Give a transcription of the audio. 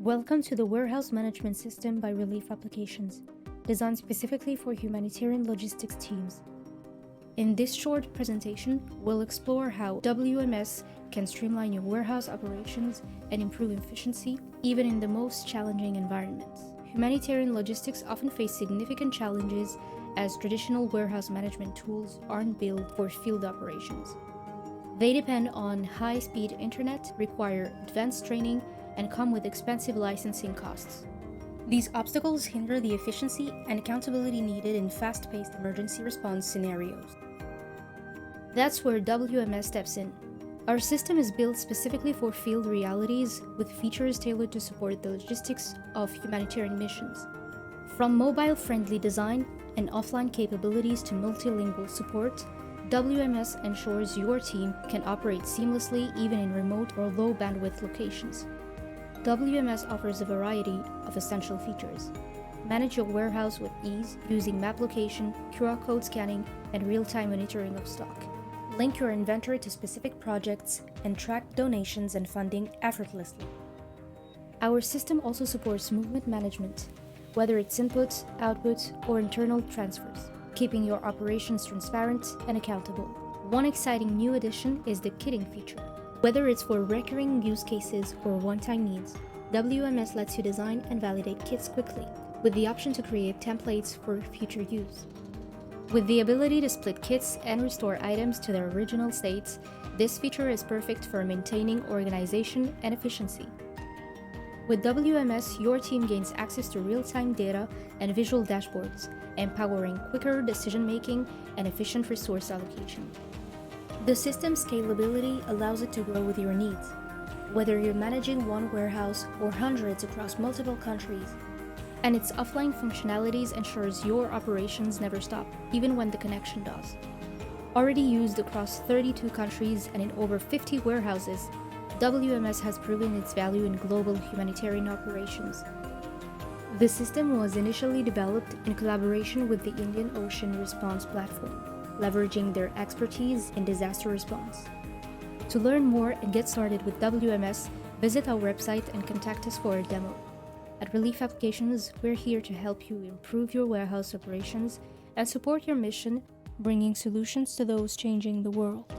Welcome to the Warehouse Management System by Relief Applications, designed specifically for humanitarian logistics teams. In this short presentation, we'll explore how WMS can streamline your warehouse operations and improve efficiency, even in the most challenging environments. Humanitarian logistics often face significant challenges as traditional warehouse management tools aren't built for field operations. They depend on high-speed internet, require advanced training, and come with expensive licensing costs. These obstacles hinder the efficiency and accountability needed in fast-paced emergency response scenarios. That's where WMS steps in. Our system is built specifically for field realities, with features tailored to support the logistics of humanitarian missions. From mobile-friendly design and offline capabilities to multilingual support, WMS ensures your team can operate seamlessly even in remote or low-bandwidth locations. WMS offers a variety of essential features. Manage your warehouse with ease using map location, QR code scanning, and real-time monitoring of stock. Link your inventory to specific projects and track donations and funding effortlessly. Our system also supports movement management, whether it's inputs, outputs, or internal transfers, keeping your operations transparent and accountable. One exciting new addition is the kitting feature. Whether it's for recurring use cases or one-time needs, WMS lets you design and validate kits quickly, with the option to create templates for future use. With the ability to split kits and restore items to their original states, this feature is perfect for maintaining organization and efficiency. With WMS, your team gains access to real-time data and visual dashboards, empowering quicker decision-making and efficient resource allocation. The system's scalability allows it to grow with your needs, whether you're managing one warehouse or hundreds across multiple countries. And its offline functionalities ensures your operations never stop, even when the connection does. Already used across 32 countries and in over 50 warehouses, WMS has proven its value in global humanitarian operations. The system was initially developed in collaboration with the Indian Ocean Response Platform, leveraging their expertise in disaster response. To learn more and get started with WMS, visit our website and contact us for a demo. At Relief Applications, we're here to help you improve your warehouse operations and support your mission, bringing solutions to those changing the world.